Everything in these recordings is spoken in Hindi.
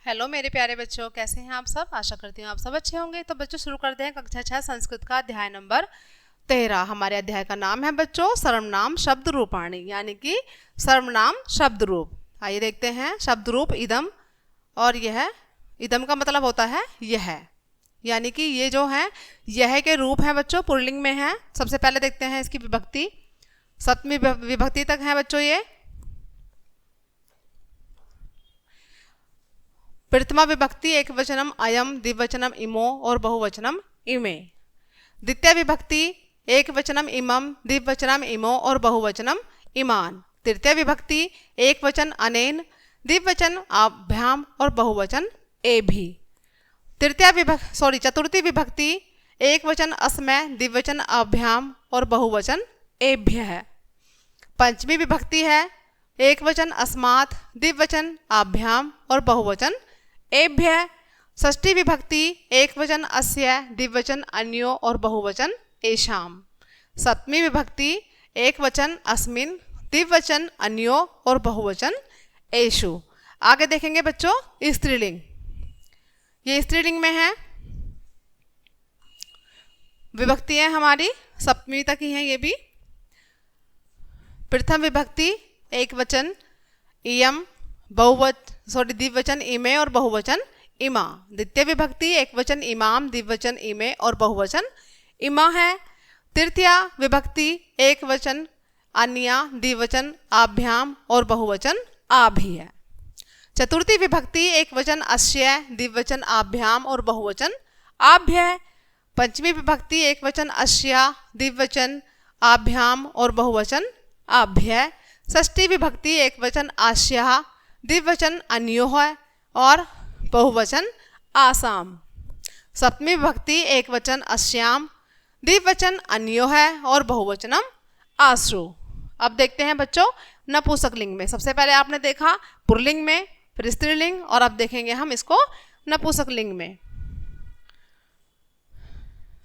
हेलो मेरे प्यारे बच्चों, कैसे हैं आप सब। आशा करती हूँ आप सब अच्छे होंगे। तो बच्चों शुरू करते हैं कक्षा 6 संस्कृत का अध्याय नंबर 13। हमारे अध्याय का नाम है बच्चों सर्वनाम शब्द रूपाणी, यानी कि सर्वनाम शब्द रूप। आइए देखते हैं शब्द रूप इदम। और यह इदम का मतलब होता है यह, यानी कि ये जो है यह के रूप हैं बच्चों, पुल्लिंग में है। सबसे पहले देखते हैं इसकी विभक्ति। सप्तमी विभक्ति तक है बच्चों ये। प्रथमा विभक्ति एक वचनम अयम, द्विवचनम इमो और बहुवचनम इमे। द्वितीय विभक्ति एक वचनम इमम, द्विवचनम इमो और बहुवचनम इमान। तृतीय विभक्ति एक वचन अनेन, द्विवचन आभ्याम और बहुवचन एभि। चतुर्थी विभक्ति एक वचन अस्मै, द्विवचन आभ्याम और बहुवचन एभ्य है। पंचमी विभक्ति है एक वचन अस्मात्, द्विवचन आभ्याम और बहुवचन एभ्य। षष्ठी विभक्ति एक वचन अस्य, द्विवचन अन्यो और बहुवचन एषाम। सप्तमी विभक्ति एक वचन अस्मिन्, द्विवचन अन्यो और बहुवचन एषु। आगे देखेंगे बच्चों स्त्रीलिंग। ये स्त्रीलिंग में है। विभक्तियां हमारी सप्तमी तक ही हैं ये भी। प्रथम विभक्ति एक वचन इयम, द्विवचन इमे और बहुवचन इमा। द्वितीय विभक्ति एक वचन इमाम, द्विवचन इमे और बहुवचन इमा है। तृतीय विभक्ति एक वचन अन्या, द्विवचन आभ्याम और बहुवचन आभि है। चतुर्थी विभक्ति एक वचन अस्य, द्विवचन आभ्याम और बहुवचन आभ्य है। पंचमी विभक्ति एक वचन अस्या, द्विवचन आभ्याम और बहुवचन आभ्य है। षष्ठी विभक्ति एक वचन आस्या, द्विवचन अन्यो है और बहुवचन आसाम। सप्तमी विभक्ति एक वचन अस्याम, द्विवचन अन्यो है और बहुवचनम आश्रु। अब देखते हैं बच्चों नपुंसकलिंग में। सबसे पहले आपने देखा पुल्लिंग में, फिर स्त्रीलिंग, और अब देखेंगे हम इसको नपुंसकलिंग में।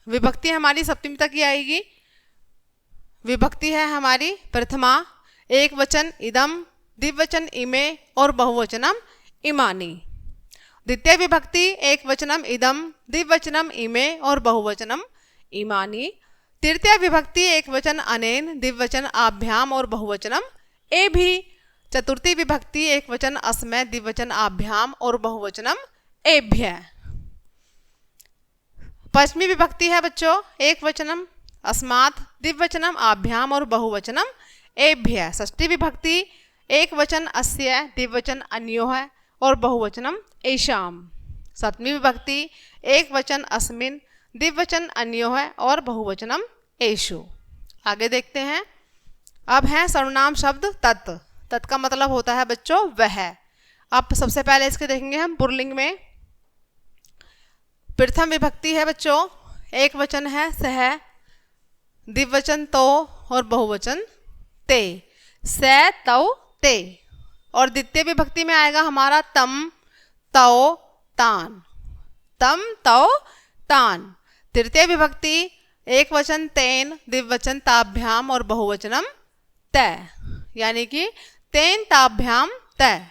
विभक्ति हमारी सप्तमी तक ही आएगी। विभक्ति है हमारी प्रथमा एक वचन इदम, द्विवचन इमे और बहुवचनम इमानी। द्वितीय विभक्ति एक वचनम इदम, द्विवचनम इमे और बहुवचनम इमानी। तृतीय विभक्ति एक वचन अनेन, द्विवचन आभ्याम और बहुवचनम एभि। चतुर्थी विभक्ति एक वचन अस्मै, द्विवचन आभ्याम और बहुवचनम एभ्य। पंचमी विभक्ति है बच्चों एक वचनम अस्मात्, द्विवचनम आभ्याम और बहुवचनम एभ्य। षष्ठी विभक्ति एक वचन अस्य, द्विवचन अन्यो है और बहुवचनम एषाम। सप्तमी विभक्ति एक वचन अस्मिन्, द्विवचन अन्यो है और बहुवचनम एषु। आगे देखते हैं। अब है सर्वनाम शब्द तत्। तत् का मतलब होता है बच्चों वह। अब सबसे पहले इसके देखेंगे हम पुल्लिंग में। प्रथम विभक्ति है बच्चों एक वचन है सह, द्विवचन तो और बहुवचन ते। स तौ ते। और द्वितीय विभक्ति में आएगा हमारा तम तौ तान। तम तौ तान। तृतीय विभक्ति एक वचन तेन, द्विवचन ताभ्याम और बहुवचनम तय, यानी कि तेन ताभ्याम तय।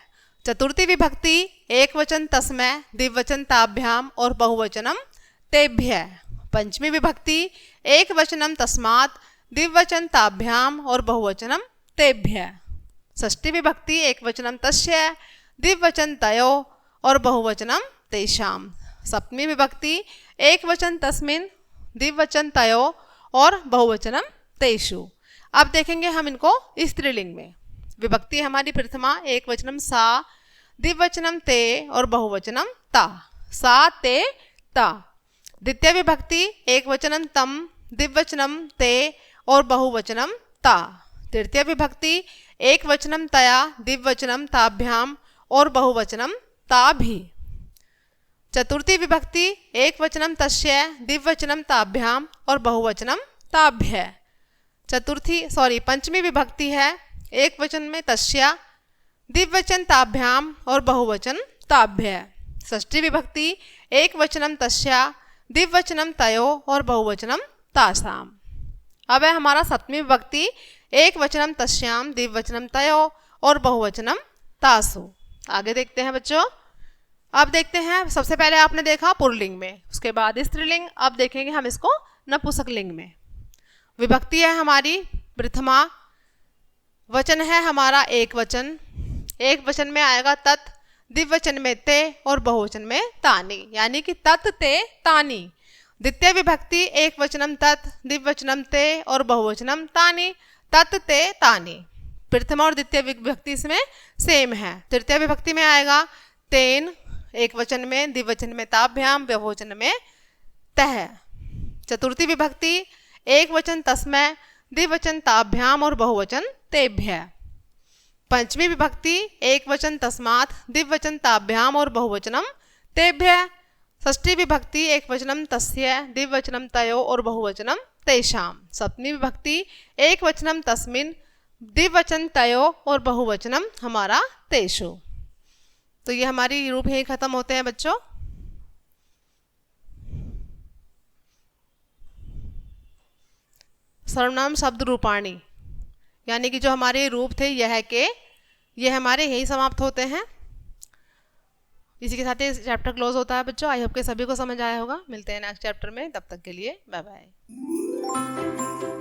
चतुर्थी विभक्ति एक वचन तस्मै, द्विवचन ताभ्याम और बहुवचनम तेभ्य। पंचमी विभक्ति एक वचनम तस्मात्, द्विवचन ताभ्याम और बहुवचनम तेभ्य। षष्ठी विभक्ति एक वचनम तस्य, द्विवचन तयो और बहुवचनम तेषाम। सप्तमी विभक्ति एक वचन तस्मिन्, द्विवचन तयो और बहुवचनम तेषु। अब देखेंगे हम इनको स्त्रीलिंग में। विभक्ति हमारी प्रथमा एक वचनम सा, द्विवचनम ते और बहुवचनम ता। सा ते ता। द्वितीय विभक्ति एक वचनम तम, द्विवचनम ते और बहुवचनम ता। तृतीय विभक्ति एक वचनम तया, द्विवचनम ताभ्याम और बहुवचनम ताभि। चतुर्थी विभक्ति एक वचनम तस्य, द्विवचनम ताभ्याम और बहुवचनम ताभ्य। पंचमी विभक्ति है एक वचन में तस्या, द्विवचन ताभ्याम और बहुवचन ताभ्य। षष्ठी विभक्ति एक वचनम तस्या, द्विवचनम तयो और बहुवचनम तासाम। अब है हमारा सप्तमी विभक्ति एक वचनम तस्याम, द्विवचनम तयो और बहुवचनम तासु। आगे देखते हैं बच्चों अब देखते हैं, सबसे पहले आपने देखा पुल्लिंग में, उसके बाद स्त्रीलिंग, अब देखेंगे हम इसको नपुंसकलिंग में। विभक्ति है हमारी प्रथमा, वचन है हमारा एक वचन, एक वचन में आएगा तत्, द्विवचन में ते और बहुवचन में तानी, यानी कि तत् ते तानी। द्वितीय विभक्ति एक वचनम तत्, द्विवचनम ते और बहुवचनम तानी, तत् ते तानी। प्रथमा और द्वितीय विभक्ति इसमें सेम है। तृतीय विभक्ति में आएगा तेन, एक वचन में, द्विवचन में ताभ्याम, बहुवचन में तह। चतुर्थी विभक्ति एक वचन तस्मै, द्विवचन ताभ्याम और बहुवचन तेभ्य। पंचमी विभक्ति एक वचन तस्मात्, द्विवचन ताभ्याम और बहुवचनम तेभ्य। षष्ठी विभक्ति एक वचनम तस्य, द्विवचनम तयो और बहुवचनम तेषाम। सप्तमी विभक्ति एक वचनम तस्मिन्, द्विवचन तयो और बहुवचनम हमारा तेषु। तो ये हमारी रूप यहीं खत्म होते हैं बच्चों। सर्वनाम शब्द रूपाणी, यानी कि जो हमारे रूप थे यह के, ये हमारे यही समाप्त होते हैं। इसी के साथ ही चैप्टर क्लोज होता है बच्चों। आई होप के सभी को समझ आया होगा। मिलते हैं नेक्स्ट चैप्टर में, तब तक के लिए बाय बाय।